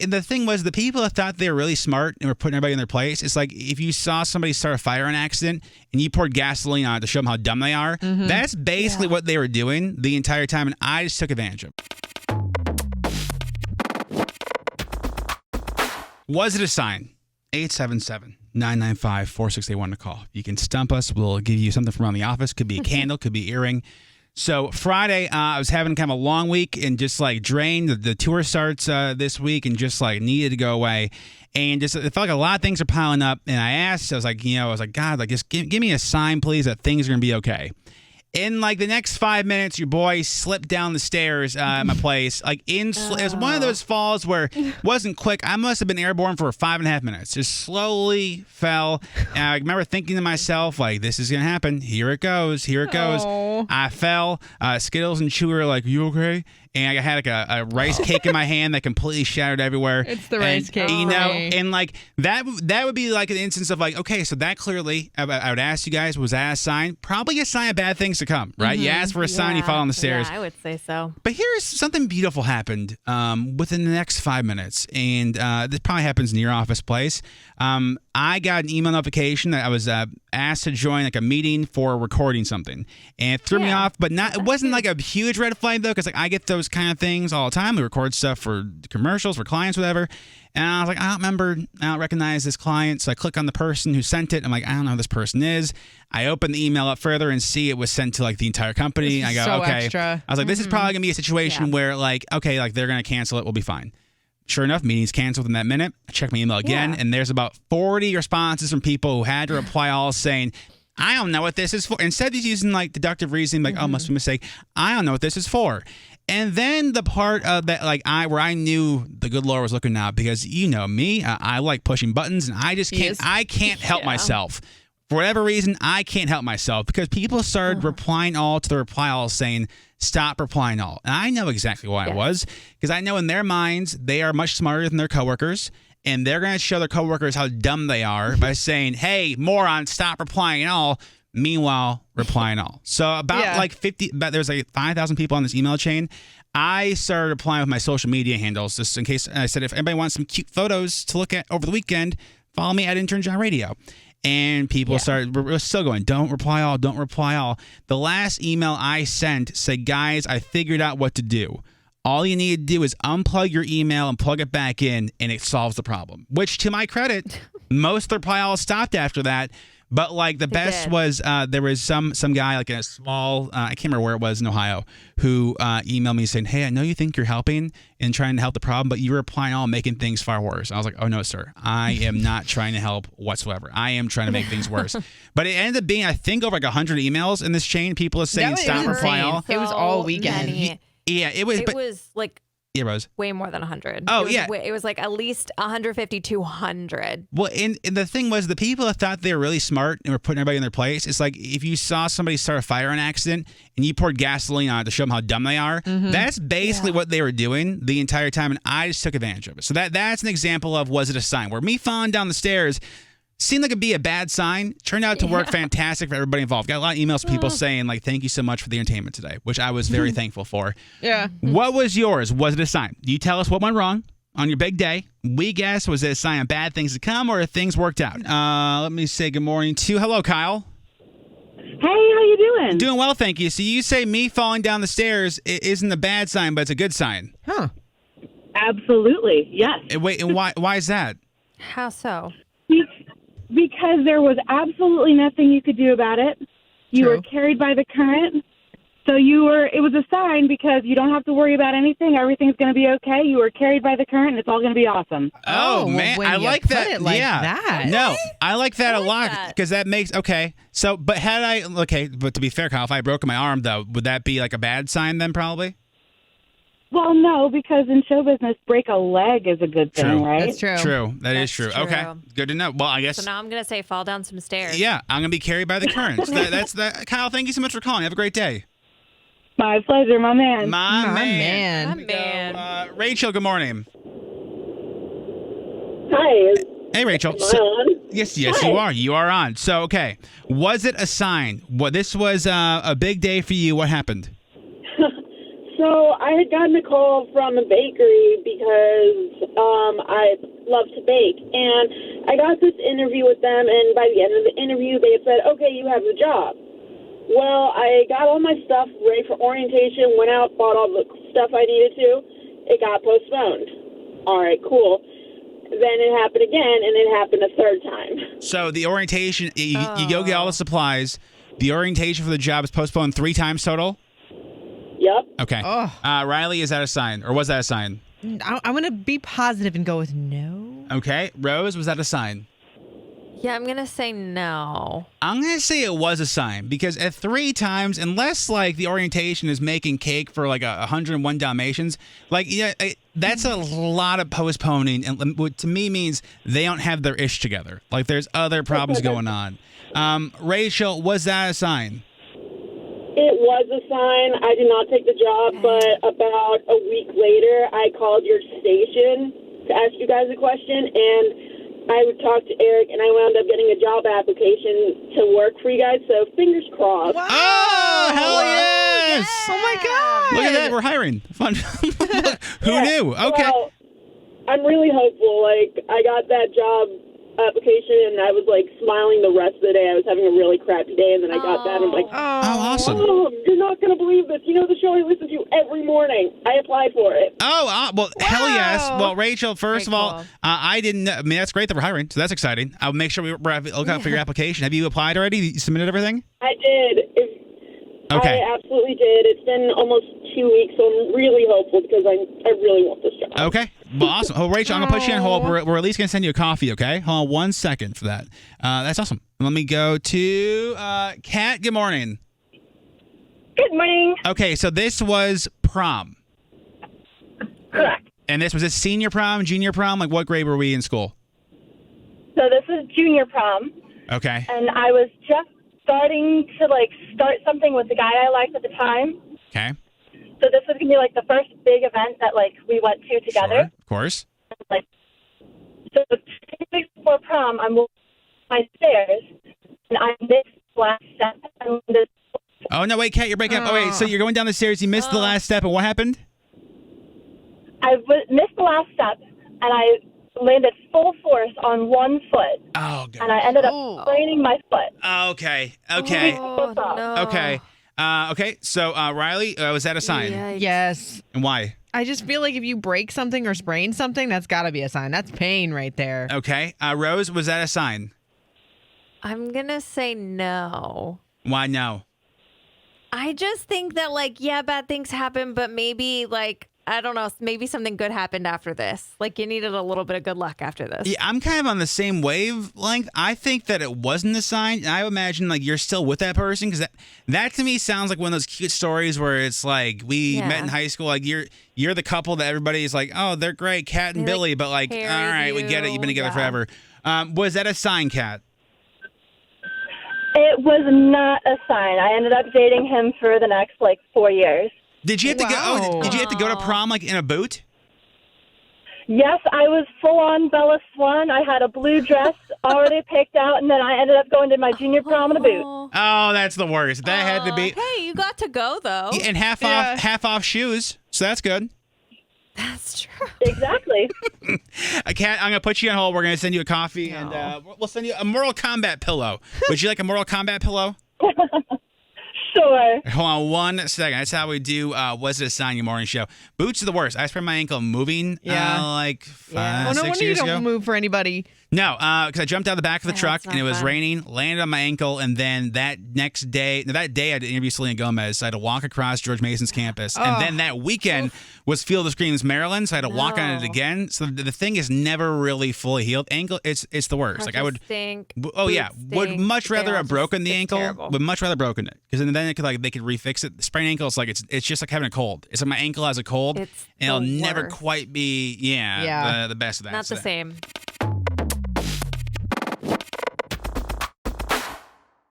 And the thing was, the people that thought they were really smart and were putting everybody in their place, it's like if you saw somebody start a fire on accident and you poured gasoline on it to show them how dumb they are, that's basically what they were doing the entire time, and I just took advantage of it. Was it a sign? 877-995-4681 to call. You can stump us. We'll give you something from around the office. Could be a candle, could be earring. So Friday, I was having kind of a long week and just like drained. The tour starts this week and just like needed to go away. And just it felt like a lot of things are piling up. And I was like, God, like just give me a sign, please, that things are going to be okay. In like the next 5 minutes, your boy slipped down the stairs at my place. Like it was one of those falls where it wasn't quick. I must have been airborne for 5.5 minutes. Just slowly fell. And I remember thinking to myself, like, this is gonna happen. Here it goes. Here it goes. I fell. Skittles and Chewy were like, "You okay?" And I had like a rice cake in my hand that completely shattered everywhere. It's the rice cake. And like that would be like an instance of like, okay, so that clearly, I would ask you guys, was that a sign? Probably a sign of bad things to come, right? You ask for a sign, you fall on the stairs. Yeah, I would say so. But here's something beautiful happened within the next 5 minutes, and this probably happens in your office place. I got an email notification that I was asked to join like a meeting for recording something, and it threw me off. But it wasn't like a huge red flag though, because like I get those kind of things all the time. We record stuff for commercials, for clients, whatever. And I was like, I don't recognize this client. So I click on the person who sent it. I'm like, I don't know who this person is. I open the email up further and see it was sent to like the entire company. I go, so okay. Extra. I was like, this is probably gonna be a situation where like, okay, like they're gonna cancel it. We'll be fine. Sure enough, meeting's canceled in that minute. I check my email again, and there's about 40 responses from people who had to reply all saying, I don't know what this is for. Instead of using like deductive reasoning, like, oh, must be a mistake. I don't know what this is for. And then the part of that, like where I knew the good Lord was looking out, because you know me, I like pushing buttons, and I just can't. I can't help myself. For whatever reason, I can't help myself, because people started replying all to the reply all saying, stop replying all. And I know exactly why it was, because I know in their minds, they are much smarter than their coworkers, and they're going to show their coworkers how dumb they are by saying, hey, moron, stop replying all. Meanwhile, replying all. So about there's like 5,000 people on this email chain. I started replying with my social media handles, just in case. I said, if anybody wants some cute photos to look at over the weekend, follow me at Intern Radio. And people we're still going, don't reply all, don't reply all. The last email I sent said, guys, I figured out what to do. All you need to do is unplug your email and plug it back in, and it solves the problem. Which, to my credit, most of the reply all stopped after that. But like the best was there was some guy like in a small I can't remember where it was in Ohio who emailed me saying, hey, I know you think you're helping and trying to help the problem, but you're replying all, making things far worse. I was like, oh no, sir, I am not trying to help whatsoever. I am trying to make things worse. But it ended up being, I think, over like 100 emails in this chain. People are saying stop replying all. It was all weekend. Yeah, it was. It was like. Yeah, Rose. Way more than 100. Oh, It was like at least 150, 200. Well, and the thing was, the people that thought they were really smart and were putting everybody in their place, it's like if you saw somebody start a fire on accident and you poured gasoline on it to show them how dumb they are, that's basically what they were doing the entire time, and I just took advantage of it. So that's an example of, was it a sign? Where me falling down the stairs seemed like it'd be a bad sign, turned out to work fantastic for everybody involved. Got a lot of emails from people saying, like, thank you so much for the entertainment today, which I was very thankful for. Yeah. What was yours? Was it a sign? You tell us what went wrong on your big day. We guess, was it a sign of bad things to come, or if things worked out? Let me say good morning to, hello, Kyle. Hey, how you doing? Doing well, thank you. So you say me falling down the stairs isn't a bad sign, but it's a good sign. Huh. Absolutely, yes. Wait, and why is that? How so? Because there was absolutely nothing you could do about it. You were carried by the current. So it was a sign, because you don't have to worry about anything. Everything's going to be okay. You were carried by the current, and it's all going to be awesome. Oh, man. I like that. It like that. No, I like that a lot, because that makes, okay. So, but but to be fair, Kyle, if I broke my arm, though, would that be like a bad sign then, probably? Well, no, because in show business, break a leg is a good thing, right? That's true. True. That's true. Okay. Good to know. Well, I guess. So now I'm going to say fall down some stairs. Yeah, I'm going to be carried by the current. That's that. Kyle, thank you so much for calling. Have a great day. My pleasure, my man. My Man. Rachel, good morning. Hi. Hey, Rachel. Am I on? Yes, you are. You are on. So, okay. Was it a sign? Well, this was a big day for you. What happened? So I had gotten a call from a bakery because I love to bake. And I got this interview with them, and by the end of the interview, they had said, okay, you have the job. Well, I got all my stuff ready for orientation, went out, bought all the stuff I needed to. It got postponed. All right, cool. Then it happened again, and it happened a third time. So the orientation, you go get all the supplies. The orientation for the job is postponed 3 times total? Yep. Okay. Oh. Riley, is that a sign? Or was that a sign? I'm going to be positive and go with no. Okay. Rose, was that a sign? Yeah, I'm going to say no. I'm going to say it was a sign because at 3 times, unless like the orientation is making cake for like 101 Dalmatians, like that's a lot of postponing, and what to me means they don't have their ish together. Like there's other problems going on. Rachel, was that a sign? It was a sign. I did not take the job, but about a week later, I called your station to ask you guys a question, and I would talk to Eric, and I wound up getting a job application to work for you guys, so fingers crossed. Wow. Oh, hell yes! Oh, my God. Look at that. We're hiring. Fun. Who knew? Okay. Well, I'm really hopeful. Like, I got that job application, and I was, like, smiling the rest of the day. I was having a really crappy day, and then I got that, and I'm like, Oh, awesome. oh, you're not going to believe this. You know the show I listen to every morning. I applied for it. Oh, well, hell yes. Wow. Well, Rachel, first Very of all, cool. I didn't know. I mean, that's great that we're hiring, so that's exciting. I'll make sure we're look out for your application. Have you applied already? You submitted everything? I did. Okay. I absolutely did. It's been almost 2 weeks, so I'm really hopeful because I really want this job. Okay. Well, awesome. Oh, Rachel, I'm going to put you on hold. We're at least going to send you a coffee, okay? Hold on 1 second for that. That's awesome. Let me go to Kat. Good morning. Good morning. Okay, so this was prom. Correct. And this was a senior prom, junior prom? Like what grade were we in school? So this is junior prom, Okay. and I was just starting to, start something with the guy I liked at the time. Okay. So this was going to be, the first big event that, we went to together. Sure, of course. So 2 weeks before prom, I'm walking my stairs, and I missed the last step. And Oh, no, wait, Kat, you're breaking up. Oh, wait, so you're going down the stairs, you missed the last step, and what happened? I missed the last step, and I landed full force on one foot, Oh, God. and I ended up spraining my foot. Okay. Oh, no. Okay. Okay, so Riley, was that a sign? Yikes. Yes. And why? I just feel like if you break something or sprain something, that's got to be a sign. That's pain right there. Okay. Rose, was that a sign? I'm going to say no. Why no? I just think that, bad things happen, but maybe, I don't know, maybe something good happened after this. You needed a little bit of good luck after this. Yeah, I'm kind of on the same wavelength. I think that it wasn't a sign. And I imagine you're still with that person because that to me sounds like one of those cute stories where it's we met in high school. You're the couple that everybody's like, oh, they're great, Kat and They, Billy. But all carried right, we get it. You've been together forever. Was that a sign, Kat? It was not a sign. I ended up dating him for the next 4 years. Did you have to go? Wow. Oh, did you have to go to prom in a boot? Yes, I was full-on Bella Swan. I had a blue dress already picked out, and then I ended up going to my junior prom in a boot. Oh, Oh, that's the worst. That had to be. Hey, you got to go, though. And half off shoes. So that's good. That's true. Exactly. Kat, I'm gonna put you on hold. We're gonna send you a coffee, and we'll send you a Mortal Kombat pillow. Would you like a Mortal Kombat pillow? Sure. Hold on 1 second. That's how we do. Was it a sign? Your morning show. Boots are the worst. I sprained my ankle moving. Yeah. 5, Well, no 6 wonder you years don't ago. move for anybody. No, because I jumped out of the back of the truck That's and it not was fun. raining, landed on my ankle, and then that day I had to interview Selena Gomez. So I had to walk across George Mason's campus. And then that weekend was Field of Screams, Maryland. So I had to walk on it No. again. So the thing is never really fully healed. Ankle, it's the worst. I would. Stink. Oh yeah, Boots would stink. much rather They all have broken the it's ankle. terrible. Would much rather broken it because then it could they could refix it. Sprained ankle is it's just like having a cold. It's like my ankle has a cold, It's and it'll the never worst. quite be Yeah. the best of that. Not So the same.